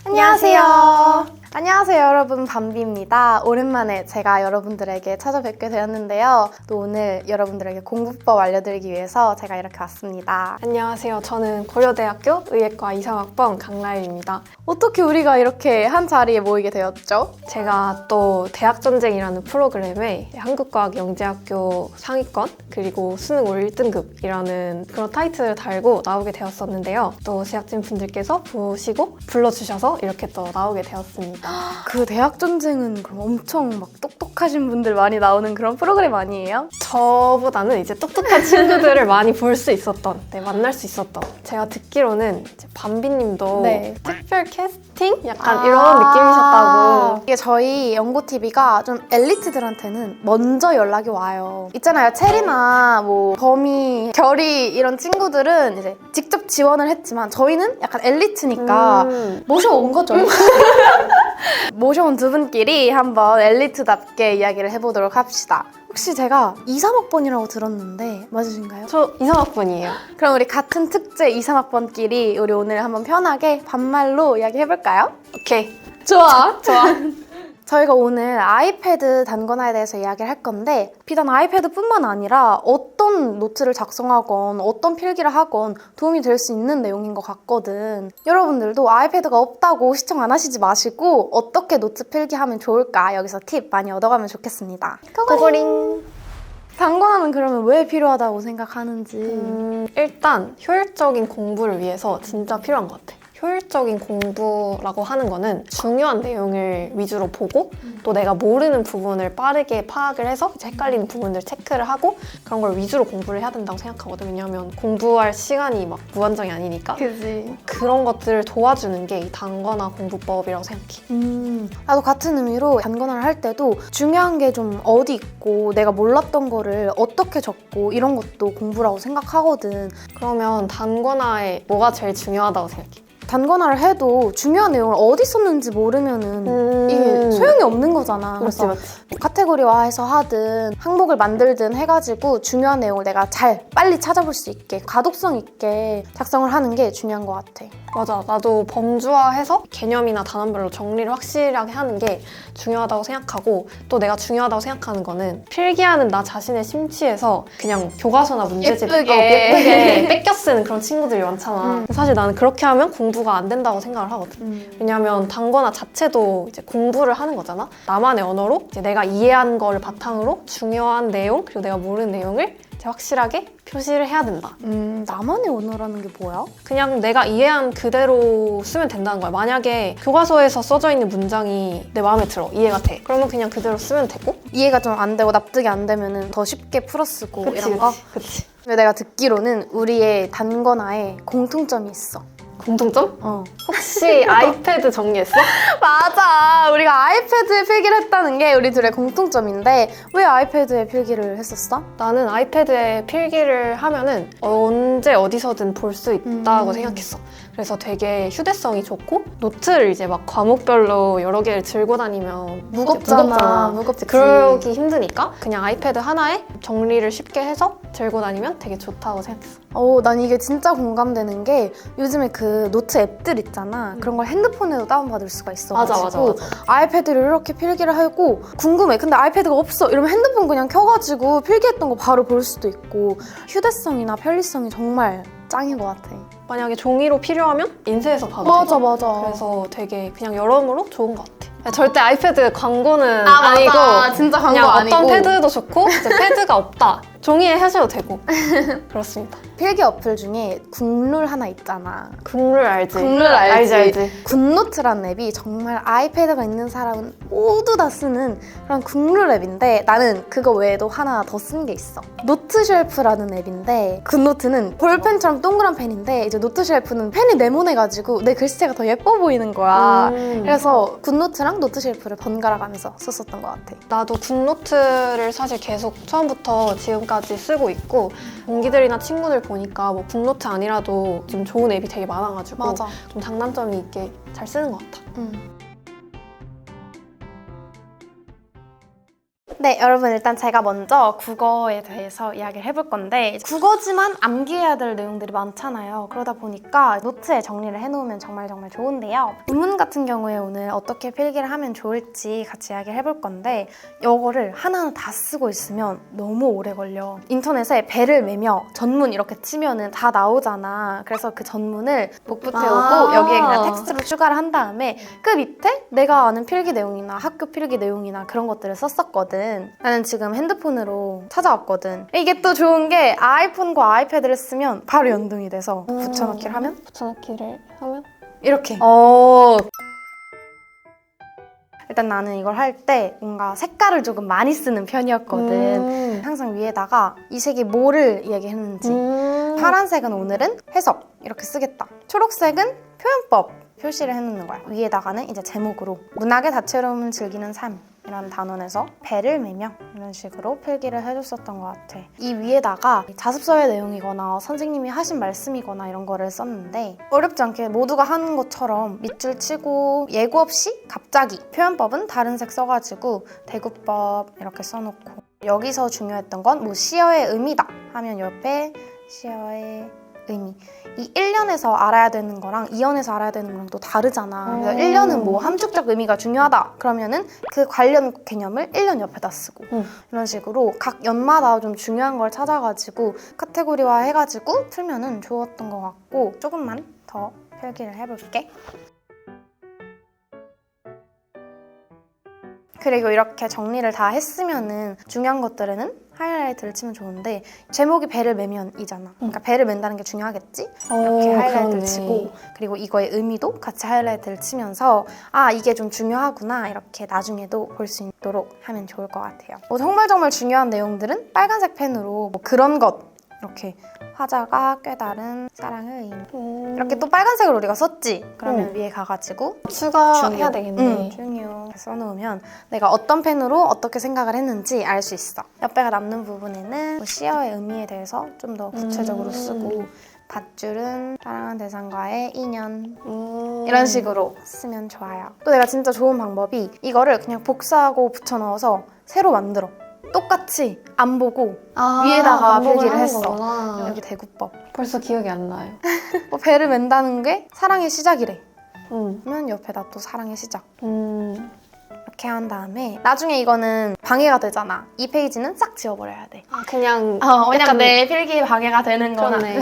안녕하세요. 안녕하세요 여러분, 밤비입니다. 오랜만에 제가 여러분들에게 찾아뵙게 되었는데요. 또 오늘 여러분들에게 공부법 알려드리기 위해서 제가 이렇게 왔습니다. 안녕하세요. 저는 고려대학교 의예과 2, 3학번 강라일입니다. 어떻게 우리가 이렇게 한 자리에 모이게 되었죠? 제가 또 대학전쟁이라는 프로그램에 한국과학영재학교 상위권 그리고 수능 올 1등급이라는 그런 타이틀을 달고 나오게 되었었는데요. 또 제작진분들께서 보시고 불러주셔서 이렇게 또 나오게 되었습니다. 그 대학 전쟁은 그럼 엄청 막 똑똑하신 분들 많이 나오는 그런 프로그램 아니에요? 저보다는 이제 똑똑한 친구들을 많이 볼 수 있었던, 만날 수 있었던. 제가 듣기로는 이제 밤비님도 특별 캐스팅? 약간 이런 느낌이셨다고. 이게 저희 연고TV가 좀 엘리트들한테는 먼저 연락이 와요. 있잖아요, 체리나 뭐 범이, 결이 이런 친구들은 이제 직접 지원을 했지만 저희는 약간 엘리트니까 모셔온 거죠. 모셔온 두 분끼리 한번 엘리트답게 이야기를 해보도록 합시다. 혹시 제가 2, 3학번이라고 들었는데 맞으신가요? 저 2, 3학번이에요. 그럼 우리 같은 특제 2, 3학번끼리 우리 오늘 한번 편하게 반말로 이야기해볼까요? 오케이. 좋아. 저희가 오늘 아이패드 단권화에 대해서 이야기를 할 건데 비단 아이패드뿐만 아니라 어떤 노트를 작성하건 어떤 필기를 하건 도움이 될 수 있는 내용인 것 같거든. 여러분들도 아이패드가 없다고 시청 안 하시지 마시고 어떻게 노트 필기하면 좋을까 여기서 팁 많이 얻어가면 좋겠습니다. 고고링. 단권화는 그러면 왜 필요하다고 생각하는지. 일단 효율적인 공부를 위해서 진짜 필요한 것 같아. 효율적인 공부라고 하는 거는 중요한 내용을 위주로 보고 또 내가 모르는 부분을 빠르게 파악을 해서 이제 헷갈리는 부분들 체크를 하고 그런 걸 위주로 공부를 해야 된다고 생각하거든. 왜냐하면 공부할 시간이 막 무한정이 아니니까. 그지. 그런 것들을 도와주는 게 이 단권화 공부법이라고 생각해. 나도 같은 의미로 단권화를 할 때도 중요한 게 좀 어디 있고 내가 몰랐던 거를 어떻게 적고 이런 것도 공부라고 생각하거든. 그러면 단권화에 뭐가 제일 중요하다고 생각해? 단권화를 해도 중요한 내용을 어디 썼는지 모르면은 이게 소용이 없는 거잖아. 맞지. 카테고리화해서 하든 항목을 만들든 해가지고 중요한 내용을 내가 빨리 찾아볼 수 있게 가독성 있게 작성을 하는 게 중요한 것 같아. 맞아. 나도 범주화해서 개념이나 단원별로 정리를 확실하게 하는 게 중요하다고 생각하고 또 내가 중요하다고 생각하는 거는 필기하는 나 자신의 심취에서 그냥 교과서나 문제집 예쁘게 뺏겨 쓰는 그런 친구들이 많잖아. 사실 나는 그렇게 하면 공부가 안 된다고 생각을 하거든. 왜냐하면 단권화 자체도 이제 공부를 하는 거잖아. 나만의 언어로 이제 내가 이해한 걸 바탕으로 중요한 내용 그리고 내가 모르는 내용을 이제 확실하게 표시를 해야 된다. 나만의 언어라는 게 뭐야? 그냥 내가 이해한 그대로 쓰면 된다는 거야. 만약에 교과서에서 써져 있는 문장이 내 마음에 들어, 이해가 돼. 그러면 그냥 그대로 쓰면 되고. 이해가 좀 안 되고 납득이 안 되면은 더 쉽게 풀어쓰고 이런 거? 그치. 근데 내가 듣기로는 우리의 단권화에 공통점이 있어. 공통점? 어. 혹시 아이패드 정리했어? 맞아. 우리가 아이패드에 필기를 했다는 게 우리 둘의 공통점인데 왜 아이패드에 필기를 했었어? 나는 아이패드에 필기를 하면은 언제 어디서든 볼 수 있다고 생각했어. 그래서 되게 휴대성이 좋고 노트를 이제 막 과목별로 여러 개를 들고 다니면 무겁잖아. 무겁지. 그러기 힘드니까 그냥 아이패드 하나에 정리를 쉽게 해서 들고 다니면 되게 좋다고 생각했어. 난 이게 진짜 공감되는 게 요즘에 그 노트 앱들 있잖아. 그런 걸 핸드폰에도 다운받을 수가 있어가지고 맞아. 아이패드를 이렇게 필기를 하고 궁금해. 근데 아이패드가 없어. 이러면 핸드폰 그냥 켜가지고 필기했던 거 바로 볼 수도 있고 휴대성이나 편리성이 정말 짱인 것 같아. 만약에 종이로 필요하면 인쇄해서 봐도 맞아. 그래서 되게 그냥 여러모로 좋은 것 같아. 절대 아이패드 광고는 맞아. 아니고 진짜 광고 그냥 아니고 어떤 패드도 좋고 이제 패드가 없다. 종이에 하셔도 되고 그렇습니다. 필기 어플 중에 국룰 하나 있잖아. 국룰 알지? 국룰 알지? 알지. 굿노트라는 앱이 정말 아이패드가 있는 사람은 모두 다 쓰는 그런 국룰 앱인데 나는 그거 외에도 하나 더 쓴 게 있어. 노트쉘프라는 앱인데 굿노트는 볼펜처럼 동그란 펜인데 이제 노트쉘프는 펜이 네모내가지고 내 글씨체가 더 예뻐 보이는 거야. 그래서 굿노트랑 노트쉘프를 번갈아 가면서 썼었던 것 같아. 나도 굿노트를 사실 계속 처음부터 지금까지 쓰고 있고 동기들이나 친구들 보니까 뭐 굿노트 아니라도 좀 좋은 앱이 되게 많아가지고 맞아. 좀 장단점이 있게 잘 쓰는 것 같아. 네, 여러분 일단 제가 먼저 국어에 대해서 이야기를 해볼 건데 국어지만 암기해야 될 내용들이 많잖아요. 그러다 보니까 노트에 정리를 해놓으면 정말 좋은데요. 문문 같은 경우에 오늘 어떻게 필기를 하면 좋을지 같이 이야기를 해볼 건데 이거를 하나하나 다 쓰고 있으면 너무 오래 걸려. 인터넷에 배를 매며 전문 이렇게 치면은 다 나오잖아. 그래서 그 전문을 복붙 해오고 여기에 그냥 텍스트로 추가를 한 다음에 그 밑에 내가 아는 필기 내용이나 학교 필기 내용이나 그런 것들을 썼었거든. 나는 지금 핸드폰으로 찾아왔거든. 이게 또 좋은 게 아이폰과 아이패드를 쓰면 바로 연동이 돼서 붙여넣기를 하면 붙여넣기를 하면? 이렇게. 일단 나는 이걸 할 때 뭔가 색깔을 조금 많이 쓰는 편이었거든. 항상 위에다가 이 색이 뭐를 이야기했는지 파란색은 오늘은 해석 이렇게 쓰겠다. 초록색은 표현법 표시를 해놓는 거야. 위에다가는 이제 제목으로 문학의 다채로움을 즐기는 삶이라는 단원에서 배를 매며 이런 식으로 필기를 해줬었던 것 같아. 이 위에다가 자습서의 내용이거나 선생님이 하신 말씀이거나 이런 거를 썼는데 어렵지 않게 모두가 하는 것처럼 밑줄 치고 예고 없이 갑자기 표현법은 다른 색 써가지고 대구법 이렇게 써놓고 여기서 중요했던 건 뭐 시어의 의미다 하면 옆에 시어의 의미. 이 1년에서 알아야 되는 거랑 2년에서 알아야 되는 거랑 또 다르잖아. 그래서 1년은 뭐 함축적 의미가 중요하다. 그러면은 그 관련 개념을 1년 옆에다 쓰고 이런 식으로 각 연마다 좀 중요한 걸 찾아가지고 카테고리화 해가지고 풀면은 좋았던 것 같고 조금만 더 필기를 해볼게. 그리고 이렇게 정리를 다 했으면은 중요한 것들에는 하이라이트를 치면 좋은데 제목이 배를 매면이잖아. 그러니까 배를 맨다는 게 중요하겠지? 이렇게 하이라이트를 그러네. 치고 그리고 이거의 의미도 같이 하이라이트를 치면서 아 이게 좀 중요하구나 이렇게 나중에도 볼 수 있도록 하면 좋을 것 같아요. 뭐 정말 중요한 내용들은 빨간색 펜으로 뭐 그런 것 이렇게 화자가 꿰다른 사랑의 의미 이렇게 또 빨간색으로 우리가 썼지? 그러면 위에 가가지고 추가해야 되겠네. 중요 써놓으면 내가 어떤 펜으로 어떻게 생각을 했는지 알 수 있어. 옆에가 남는 부분에는 뭐 시어의 의미에 대해서 좀 더 구체적으로 쓰고 밧줄은 사랑하는 대상과의 인연 이런 식으로 쓰면 좋아요. 또 내가 진짜 좋은 방법이 이거를 그냥 복사하고 붙여넣어서 새로 만들어. 똑같이 안 보고 위에다가 반복을 필기를 하는 했어. 거구나. 여기 대구법. 벌써 기억이 안 나요. 뭐 배를 맨다는 게 사랑의 시작이래. 음. 그러면 옆에다 또 사랑의 시작. 음. 이렇게 한 다음에 나중에 이거는 방해가 되잖아. 이 페이지는 싹 지워버려야 돼. 그냥 왜냐면 약간 내 필기에 방해가 되는 거나 그러네.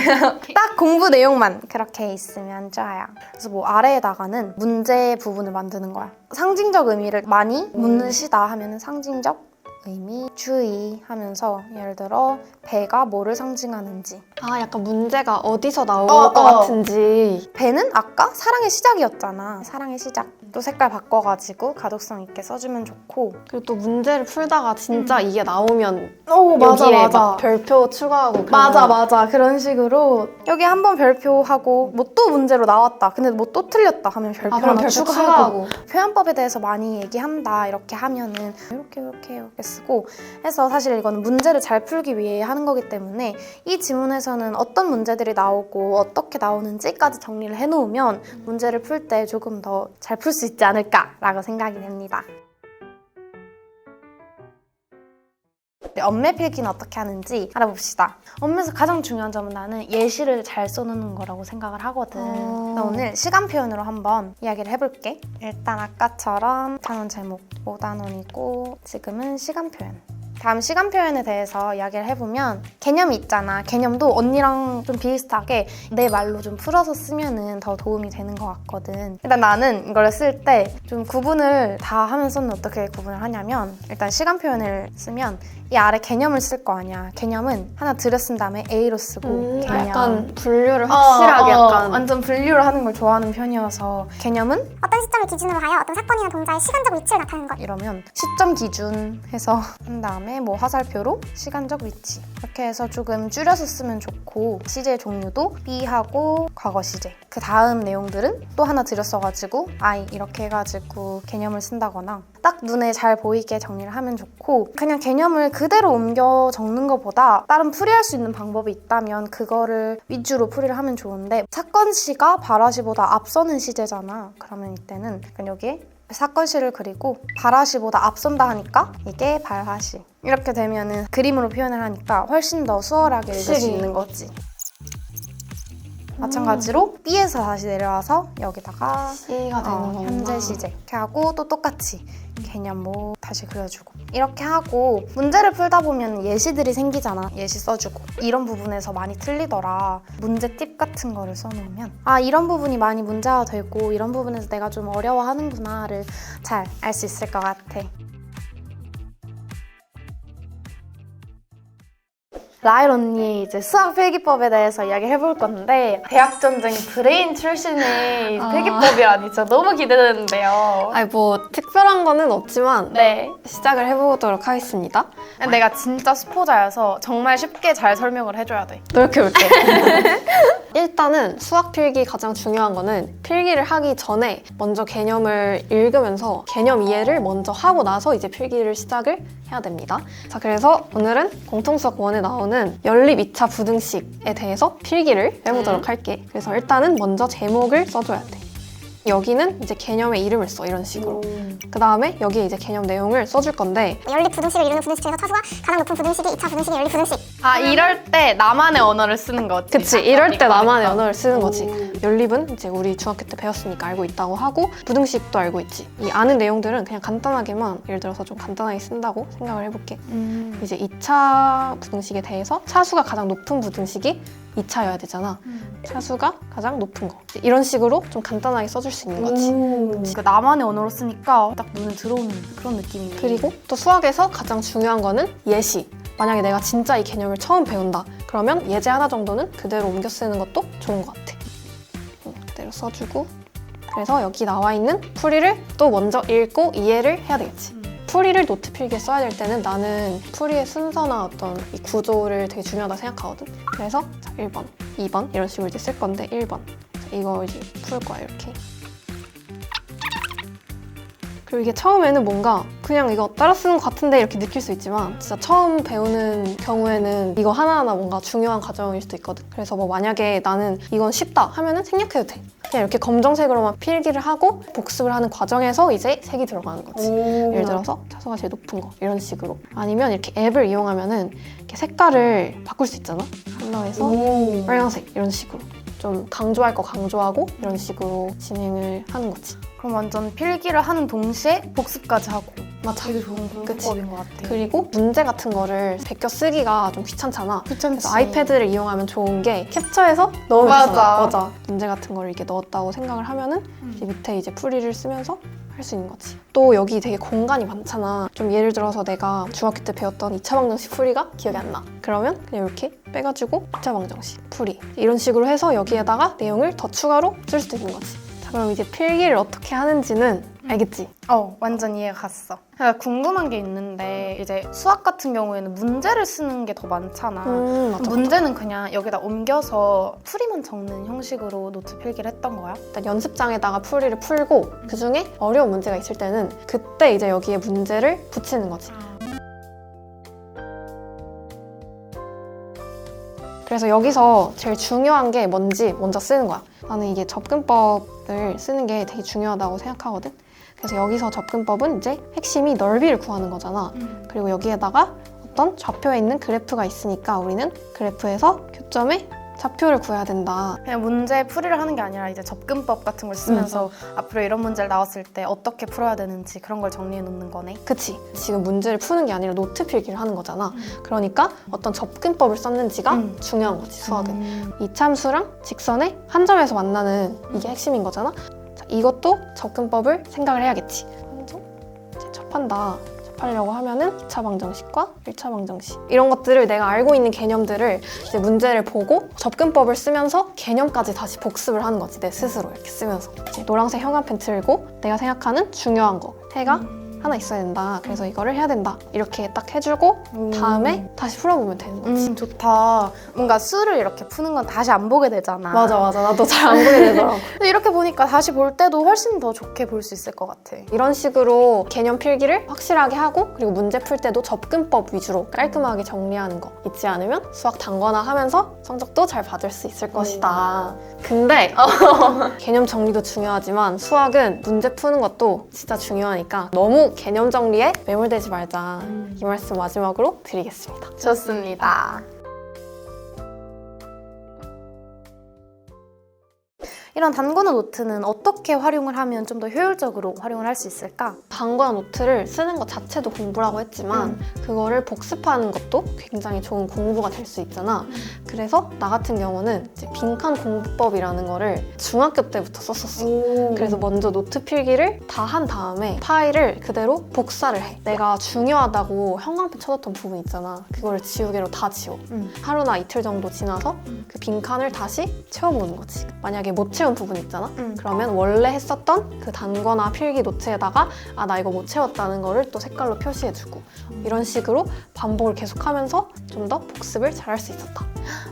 딱 공부 내용만 그렇게 있으면 좋아요. 그래서 뭐 아래에다가는 문제 부분을 만드는 거야. 상징적 의미를 많이 묻는 시다 하면은 상징적 의미 주의하면서 예를 들어 배가 뭐를 상징하는지 약간 문제가 어디서 나올 것 같은지. 배는 아까 사랑의 시작이었잖아. 사랑의 시작. 또 색깔 바꿔가지고 가독성 있게 써주면 좋고 그리고 또 문제를 풀다가 진짜 이게 나오면 맞아, 여기에 맞아. 막 별표 추가하고 맞아. 그런 식으로 여기 한번 별표하고 뭐 또 문제로 나왔다. 근데 뭐 또 틀렸다 하면 별표 그럼 하나 별표 추가하고 표현법에 대해서 많이 얘기한다. 이렇게 하면은 이렇게 쓰고 해서 사실 이거는 문제를 잘 풀기 위해 하는 거기 때문에 이 지문에서는 어떤 문제들이 나오고 어떻게 나오는지까지 정리를 해놓으면 문제를 풀 때 조금 더 잘 풀 수 있지 않을까라고 생각이 됩니다. 엄매 필기는 어떻게 하는지 알아봅시다. 엄매에서 가장 중요한 점은 나는 예시를 잘 써놓는 거라고 생각을 하거든. 나 오늘 시간 표현으로 한번 이야기를 해볼게. 일단 아까처럼 단원 제목 5단원이고 지금은 시간 표현. 다음 시간 표현에 대해서 이야기를 해보면 개념이 있잖아. 개념도 언니랑 좀 비슷하게 내 말로 좀 풀어서 쓰면은 더 도움이 되는 것 같거든. 일단 나는 이걸 쓸 때 좀 구분을 다 하면서는 어떻게 구분을 하냐면 일단 시간 표현을 쓰면 이 아래 개념을 쓸 거 아니야. 개념은 하나 들여 쓴 다음에 A로 쓰고 개념. 약간 분류를 확실하게 약간 완전 분류를 하는 걸 좋아하는 편이어서 개념은 어떤 시점을 기준으로 하여 어떤 사건이나 동사의 시간적 위치를 나타내는 것. 이러면 시점 기준 해서 한 다음에 뭐 화살표로 시간적 위치 이렇게 해서 조금 줄여서 쓰면 좋고 시제 종류도 B하고 과거 시제 그 다음 내용들은 또 하나 들여 써가지고 I 이렇게 해가지고 개념을 쓴다거나 딱 눈에 잘 보이게 정리를 하면 좋고 그냥 개념을 그대로 옮겨 적는 것보다 다른 풀이할 수 있는 방법이 있다면 그거를 위주로 풀이를 하면 좋은데 사건 시가 발화 시보다 앞서는 시제잖아. 그러면 이때는 여기에 사건시를 그리고 발화시보다 앞선다 하니까 이게 발화시. 이렇게 되면은 그림으로 표현을 하니까 훨씬 더 수월하게 읽을 수 확실히. 있는 거지. 마찬가지로 B에서 다시 내려와서 여기다가 C가 되는 거구나. 현재 시제 이렇게 하고 또 똑같이 개념모 다시 그려주고 이렇게 하고 문제를 풀다 보면 예시들이 생기잖아. 예시 써주고 이런 부분에서 많이 틀리더라. 문제 팁 같은 거를 써놓으면 아 이런 부분이 많이 문제가 되고 이런 부분에서 내가 좀 어려워하는구나를 잘 알 수 있을 것 같아. 라일 언니 이제 수학 필기법에 대해서 이야기를 해볼 건데 대학 전쟁 브레인 출신의 필기법이라니 진짜 너무 기대되는데요. 아니 뭐 특별한 거는 없지만 네. 시작을 해보도록 하겠습니다. 내가 진짜 수포자여서 정말 쉽게 잘 설명을 해줘야 돼. 노력해볼게. 일단은 수학 필기 가장 중요한 거는 필기를 하기 전에 먼저 개념을 읽으면서 개념 이해를 먼저 하고 나서 이제 필기를 시작을 해야 됩니다. 자, 그래서 오늘은 공통수학 1에 나오는 연립 2차 부등식에 대해서 필기를 해보도록 할게. 그래서 일단은 먼저 제목을 써줘야 돼. 여기는 이제 개념의 이름을 써, 이런 식으로. 그 다음에 여기에 이제 개념 내용을 써줄 건데 연립 부등식을 이루는 부등식 중에서 차수가 가장 높은 부등식이 2차 부등식의 연립 부등식. 아 이럴 때 나만의 언어를 쓰는 거지. 그치, 이럴 때 나만의 언어를 쓰는 거지. 연립은 이제 우리 중학교 때 배웠으니까 알고 있다고 하고 부등식도 알고 있지. 이 아는 내용들은 그냥 간단하게만 예를 들어서 좀 간단하게 쓴다고 생각을 해볼게. 이제 2차 부등식에 대해서 차수가 가장 높은 부등식이 2차여야 되잖아. 차수가 가장 높은 거. 이런 식으로 좀 간단하게 써줄 수 있는 거지. 그 나만의 언어로 쓰니까 딱 눈에 들어오는 그런 느낌이네. 그리고 또 수학에서 가장 중요한 거는 예시. 만약에 내가 진짜 이 개념을 처음 배운다. 그러면 예제 하나 정도는 그대로 옮겨 쓰는 것도 좋은 것 같아. 그대로 써주고 그래서 여기 나와 있는 풀이를 또 먼저 읽고 이해를 해야 되겠지. 풀이를 노트 필기에 써야 될 때는 나는 풀이의 순서나 어떤 이 구조를 되게 중요하다 생각하거든. 그래서 자, 1번, 2번 이런 식으로 이제 쓸 건데 1번 이거 이제 풀 거야 이렇게. 그리고 이게 처음에는 뭔가 그냥 이거 따라 쓰는 것 같은데 이렇게 느낄 수 있지만 진짜 처음 배우는 경우에는 이거 하나하나 뭔가 중요한 과정일 수도 있거든. 그래서 뭐 만약에 나는 이건 쉽다 하면은 생략해도 돼. 그냥 이렇게 검정색으로만 필기를 하고 복습을 하는 과정에서 이제 색이 들어가는 거지. 예를 들어서 차수가 제일 높은 거 이런 식으로. 아니면 이렇게 앱을 이용하면은 이렇게 색깔을 바꿀 수 있잖아. 컬러에서 빨간색 이런 식으로. 좀 강조할 거 강조하고 이런 식으로 진행을 하는 거지. 그럼 완전 필기를 하는 동시에 복습까지 하고. 맞아. 되게 좋은 공부법인 것 같아. 그리고 문제 같은 거를 베껴 쓰기가 좀 귀찮잖아. 귀찮지. 그래서 아이패드를 이용하면 좋은 게 캡처해서 넣으면 되잖아. 맞아. 문제 같은 거를 이렇게 넣었다고 생각을 하면은 이제 밑에 이제 풀이를 쓰면서 할 수 있는 거지. 또 여기 되게 공간이 많잖아. 좀 예를 들어서 내가 중학교 때 배웠던 2차 방정식 풀이가 기억이 안 나. 그러면 그냥 이렇게 빼가지고 2차 방정식 풀이 이런 식으로 해서 여기에다가 내용을 더 추가로 쓸 수도 있는 거지. 자, 그럼 이제 필기를 어떻게 하는지는 알겠지? 완전 이해가 갔어. 그러니까 궁금한 게 있는데 이제 수학 같은 경우에는 문제를 쓰는 게 더 많잖아. 맞아. 문제는 그냥 여기다 옮겨서 풀이만 적는 형식으로 노트 필기를 했던 거야? 일단 연습장에다가 풀이를 풀고 그중에 어려운 문제가 있을 때는 그때 이제 여기에 문제를 붙이는 거지. 그래서 여기서 제일 중요한 게 뭔지 먼저 쓰는 거야. 나는 이게 접근법을 쓰는 게 되게 중요하다고 생각하거든. 그래서 여기서 접근법은 이제 핵심이 넓이를 구하는 거잖아. 그리고 여기에다가 어떤 좌표에 있는 그래프가 있으니까 우리는 그래프에서 교점의 좌표를 구해야 된다. 그냥 문제 풀이를 하는 게 아니라 이제 접근법 같은 걸 쓰면서 앞으로 이런 문제를 나왔을 때 어떻게 풀어야 되는지 그런 걸 정리해 놓는 거네. 그치? 지금 문제를 푸는 게 아니라 노트 필기를 하는 거잖아. 그러니까 어떤 접근법을 썼는지가 중요한 거지, 수학은. 이참수랑 직선의 한 점에서 만나는 이게 핵심인 거잖아. 자, 이것도 접근법을 생각을 해야겠지. 먼저 이제 접하려고 하면은 2차 방정식과 1차 방정식 이런 것들을 내가 알고 있는 개념들을 이제 문제를 보고 접근법을 쓰면서 개념까지 다시 복습을 하는 거지, 내 스스로 이렇게 쓰면서. 이제 노란색 형광펜 들고 내가 생각하는 중요한 거 해가 하나 있어야 된다. 그래서 이거를 해야 된다. 이렇게 딱 해주고 다음에 다시 풀어보면 되는 거지. 좋다. 뭔가 수를 이렇게 푸는 건 다시 안 보게 되잖아. 맞아. 나도 잘 안 보게 되더라고. 근데 이렇게 보니까 다시 볼 때도 훨씬 더 좋게 볼 수 있을 것 같아. 이런 식으로 개념 필기를 확실하게 하고 그리고 문제 풀 때도 접근법 위주로 깔끔하게 정리하는 거 잊지 않으면 수학 단거나 하면서 성적도 잘 받을 수 있을 것이다. 근데 개념 정리도 중요하지만 수학은 문제 푸는 것도 진짜 중요하니까 너무 개념 정리에 매몰되지 말자. 이 말씀 마지막으로 드리겠습니다. 좋습니다. 이런 단거나 노트는 어떻게 활용을 하면 좀 더 효율적으로 활용을 할 수 있을까? 단거나 노트를 쓰는 것 자체도 공부라고 했지만 그거를 복습하는 것도 굉장히 좋은 공부가 될 수 있잖아. 그래서 나 같은 경우는 이제 빈칸 공부법이라는 거를 중학교 때부터 썼었어. 그래서 먼저 노트 필기를 다 한 다음에 파일을 그대로 복사를 해. 내가 중요하다고 형광펜 쳐뒀던 부분 있잖아. 그거를 지우개로 다 지워. 하루나 이틀 정도 지나서 그 빈칸을 다시 채워보는 거지. 만약에 못 채운 부분 있잖아? 그러면 원래 했었던 그 단거나 필기 노트에다가 아, 나 이거 못 채웠다는 거를 또 색깔로 표시해주고 이런 식으로 반복을 계속하면서 좀 더 복습을 잘할 수 있었다.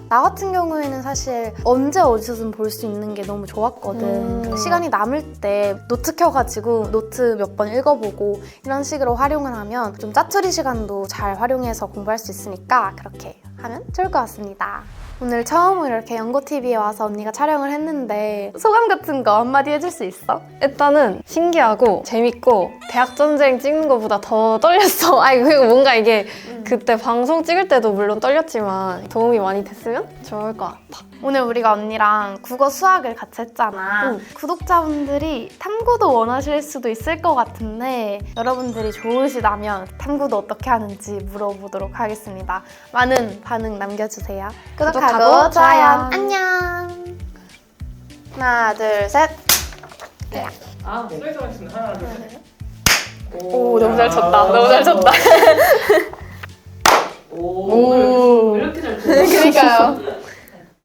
나 같은 경우에는 사실 언제 어디서든 볼 수 있는 게 너무 좋았거든. 시간이 남을 때 노트 켜가지고 노트 몇 번 읽어보고 이런 식으로 활용을 하면 좀 짜투리 시간도 잘 활용해서 공부할 수 있으니까 그렇게 하면 좋을 것 같습니다. 오늘 처음으로 이렇게 연고TV에 와서 언니가 촬영을 했는데 소감 같은 거 한마디 해줄 수 있어? 일단은 신기하고 재밌고 대학전쟁 찍는 것보다 더 떨렸어. 아니 그리고 뭔가 이게 그때 방송 찍을 때도 물론 떨렸지만 도움이 많이 됐으면 좋을 것 같아. 오늘 우리가 언니랑 국어 수학을 같이 했잖아. 구독자분들이 탐구도 원하실 수도 있을 것 같은데 여러분들이 좋으시다면 탐구도 어떻게 하는지 물어보도록 하겠습니다. 많은 반응 남겨주세요. 구독하고 좋아요. 안녕. 하나, 둘, 셋. 아, 소리 하겠습니다. 하나, 둘, 셋. 오, 너무 잘 쳤다. 너무 잘 쳤다. 오, 왜 이렇게 잘 쳤어? 그러니까요.